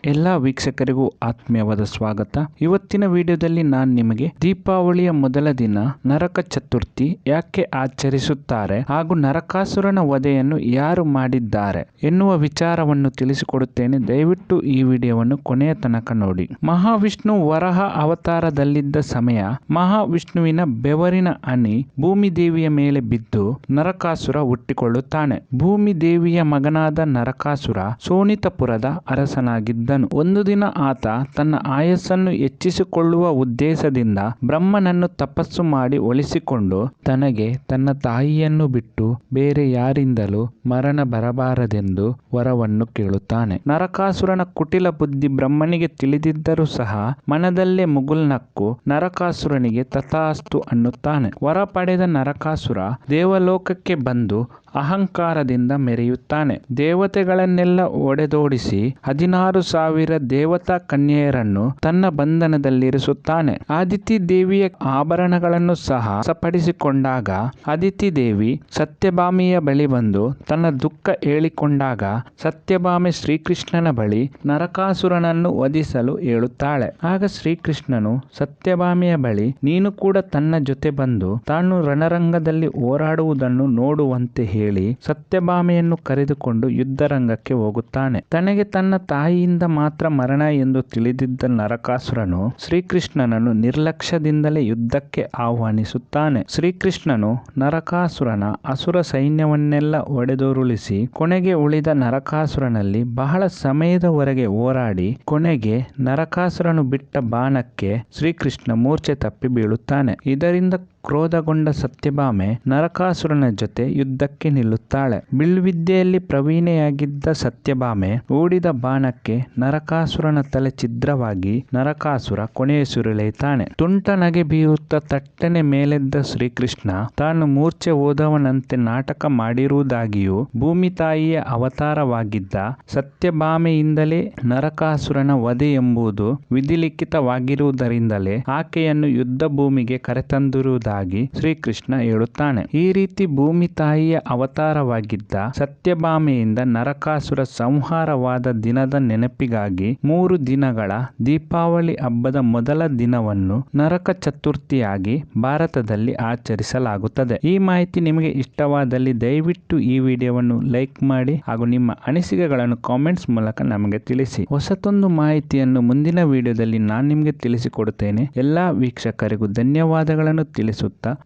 ಎಲ್ಲ ವೀಕ್ಷಕರಿಗೂ ಆತ್ಮೀಯವಾದ ಸ್ವಾಗತ. ಇವತ್ತಿನ ವಿಡಿಯೋದಲ್ಲಿ ನಾನು ನಿಮಗೆ ದೀಪಾವಳಿಯ ಮೊದಲ ದಿನ ನರಕ ಚತುರ್ಥಿ ಯಾಕೆ ಆಚರಿಸುತ್ತಾರೆ ಹಾಗೂ ನರಕಾಸುರನ ವಧೆಯನ್ನು ಯಾರು ಮಾಡಿದ್ದಾರೆ ಎನ್ನುವ ವಿಚಾರವನ್ನು ತಿಳಿಸಿಕೊಡುತ್ತೇನೆ. ದಯವಿಟ್ಟು ಈ ವಿಡಿಯೋವನ್ನು ಕೊನೆಯ ತನಕ ನೋಡಿ. ಮಹಾವಿಷ್ಣು ವರಹ ಅವತಾರದಲ್ಲಿದ್ದ ಸಮಯ ಮಹಾವಿಷ್ಣುವಿನ ಬೆವರಿನ ಹನಿ ಭೂಮಿ ದೇವಿಯ ಮೇಲೆ ಬಿದ್ದು ನರಕಾಸುರ ಹುಟ್ಟಿಕೊಳ್ಳುತ್ತಾನೆ. ಭೂಮಿ ದೇವಿಯ ಮಗನಾದ ನರಕಾಸುರ ಸೋನಿತಪುರದ ಅರಸನಾಗಿದ್ದನು. ಒಂದು ದಿನ ಆತ ತನ್ನ ಆಯಸ್ಸನ್ನು ಹೆಚ್ಚಿಸಿಕೊಳ್ಳುವ ಉದ್ದೇಶದಿಂದ ಬ್ರಹ್ಮನನ್ನು ತಪಸ್ಸು ಮಾಡಿ ಒಲಿಸಿಕೊಂಡು ತನಗೆ ತನ್ನ ತಾಯಿಯನ್ನು ಬಿಟ್ಟು ಬೇರೆ ಯಾರಿಂದಲೂ ಮರಣ ಬರಬಾರದೆಂದು ವರವನ್ನು ಕೇಳುತ್ತಾನೆ. ನರಕಾಸುರನ ಕುಟಿಲ ಬುದ್ಧಿ ಬ್ರಹ್ಮನಿಗೆ ತಿಳಿದಿದ್ದರೂ ಸಹ ಮನದಲ್ಲೇ ಮುಗುಳ್ನಕ್ಕು ನರಕಾಸುರನಿಗೆ ತಥಾಸ್ತು ಅನ್ನುತ್ತಾನೆ. ವರ ಪಡೆದ ನರಕಾಸುರ ದೇವಲೋಕಕ್ಕೆ ಬಂದು ಅಹಂಕಾರದಿಂದ ಮೆರೆಯುತ್ತಾನೆ. ದೇವತೆಗಳನ್ನೆಲ್ಲ ಒಡೆದೋಡಿಸಿ 16,000 ದೇವತಾ ಕನ್ಯೆಯರನ್ನು ತನ್ನ ಬಂಧನದಲ್ಲಿರಿಸುತ್ತಾನೆ. ಅದಿತಿ ದೇವಿಯ ಆಭರಣಗಳನ್ನು ಸಹ ವಶಪಡಿಸಿಕೊಂಡಾಗ ಅದಿತಿ ದೇವಿ ಸತ್ಯಭಾಮೆಯ ಬಳಿ ಬಂದು ತನ್ನ ದುಃಖ ಹೇಳಿಕೊಂಡಾಗ ಸತ್ಯಭಾಮೆ ಶ್ರೀಕೃಷ್ಣನ ಬಳಿ ನರಕಾಸುರನನ್ನು ವಧಿಸಲು ಹೇಳುತ್ತಾಳೆ. ಆಗ ಶ್ರೀಕೃಷ್ಣನು ಸತ್ಯಭಾಮೆಯ ಬಳಿ ನೀನು ಕೂಡ ತನ್ನ ಜೊತೆ ಬಂದು ತಾನು ರಣರಂಗದಲ್ಲಿ ಹೋರಾಡುವುದನ್ನು ನೋಡುವಂತೆ ಹೇಳಿ ಸತ್ಯಭಾಮೆಯನ್ನು ಕರೆದುಕೊಂಡು ಯುದ್ಧರಂಗಕ್ಕೆ ಹೋಗುತ್ತಾನೆ. ತನಗೆ ತನ್ನ ತಾಯಿಯಿಂದ ಮಾತ್ರ ಮರಣ ಎಂದು ತಿಳಿದಿದ್ದ ನರಕಾಸುರನು ಶ್ರೀಕೃಷ್ಣನನ್ನು ನಿರ್ಲಕ್ಷ್ಯದಿಂದಲೇ ಯುದ್ಧಕ್ಕೆ ಆಹ್ವಾನಿಸುತ್ತಾನೆ. ಶ್ರೀಕೃಷ್ಣನು ನರಕಾಸುರನ ಅಸುರ ಸೈನ್ಯವನ್ನೆಲ್ಲ ಒಡೆದುರುಳಿಸಿ ಕೊನೆಗೆ ಉಳಿದ ನರಕಾಸುರನಲ್ಲಿ ಬಹಳ ಸಮಯದವರೆಗೆ ಹೋರಾಡಿ ಕೊನೆಗೆ ನರಕಾಸುರನು ಬಿಟ್ಟ ಬಾಣಕ್ಕೆ ಶ್ರೀಕೃಷ್ಣ ಮೂರ್ಛೆ ತಪ್ಪಿ ಬೀಳುತ್ತಾನೆ. ಇದರಿಂದ ಕ್ರೋಧಗೊಂಡ ಸತ್ಯಭಾಮೆ ನರಕಾಸುರನ ಜೊತೆ ಯುದ್ಧಕ್ಕೆ ನಿಲ್ಲುತ್ತಾಳೆ. ಬಿಲ್ವಿದ್ಯೆಯಲ್ಲಿ ಪ್ರವೀಣೆಯಾಗಿದ್ದ ಸತ್ಯಭಾಮೆ ಹೂಡಿದ ಬಾಣಕ್ಕೆ ನರಕಾಸುರನ ತಲೆ ಛಿದ್ರವಾಗಿ ನರಕಾಸುರ ಕೊನೆಯುಸಿರೆಳೆಯುತ್ತಾನೆ. ತುಂಟ ನಗೆ ಬೀರುತ್ತಾ ತಟ್ಟನೆ ಮೇಲೆದ್ದ ಶ್ರೀಕೃಷ್ಣ ತಾನು ಮೂರ್ಛೆ ಹೋದವನಂತೆ ನಾಟಕ ಮಾಡಿರುವುದಾಗಿಯೂ ಭೂಮಿ ತಾಯಿಯ ಅವತಾರವಾಗಿದ್ದ ಸತ್ಯಭಾಮೆಯಿಂದಲೇ ನರಕಾಸುರನ ವಧೆ ಎಂಬುದು ವಿಧಿಲಿಖಿತವಾಗಿರುವುದರಿಂದಲೇ ಆಕೆಯನ್ನು ಯುದ್ಧ ಭೂಮಿಗೆ ಕರೆತಂದಿರುವುದಾಗಿ ಶ್ರೀಕೃಷ್ಣ ಹೇಳುತ್ತಾನೆ. ಈ ರೀತಿ ಭೂಮಿ ತಾಯಿಯ ಅವತಾರವಾಗಿದ್ದ ಸತ್ಯಭಾಮೆಯಿಂದ ನರಕಾಸುರ ಸಂಹಾರವಾದ ದಿನದ ನೆನಪಿಗಾಗಿ 3 ದಿನಗಳ ದೀಪಾವಳಿ ಹಬ್ಬದ ಮೊದಲ ದಿನವನ್ನು ನರಕ ಚತುರ್ಥಿಯಾಗಿ ಭಾರತದಲ್ಲಿ ಆಚರಿಸಲಾಗುತ್ತದೆ. ಈ ಮಾಹಿತಿ ನಿಮಗೆ ಇಷ್ಟವಾದಲ್ಲಿ ದಯವಿಟ್ಟು ಈ ವಿಡಿಯೋವನ್ನು ಲೈಕ್ ಮಾಡಿ ಹಾಗೂ ನಿಮ್ಮ ಅನಿಸಿಕೆಗಳನ್ನು ಕಾಮೆಂಟ್ಸ್ ಮೂಲಕ ನಮಗೆ ತಿಳಿಸಿ. ಹೊಸತೊಂದು ಮಾಹಿತಿಯನ್ನು ಮುಂದಿನ ವಿಡಿಯೋದಲ್ಲಿ ನಾನು ನಿಮಗೆ ತಿಳಿಸಿಕೊಡುತ್ತೇನೆ. ಎಲ್ಲಾ ವೀಕ್ಷಕರಿಗೂ ಧನ್ಯವಾದಗಳನ್ನು ತಿಳಿಸುತ್ತಾ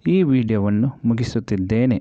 ಈ ವಿಡಿಯೋವನ್ನು ಮುಗಿಸುತ್ತಿದ್ದೇನೆ.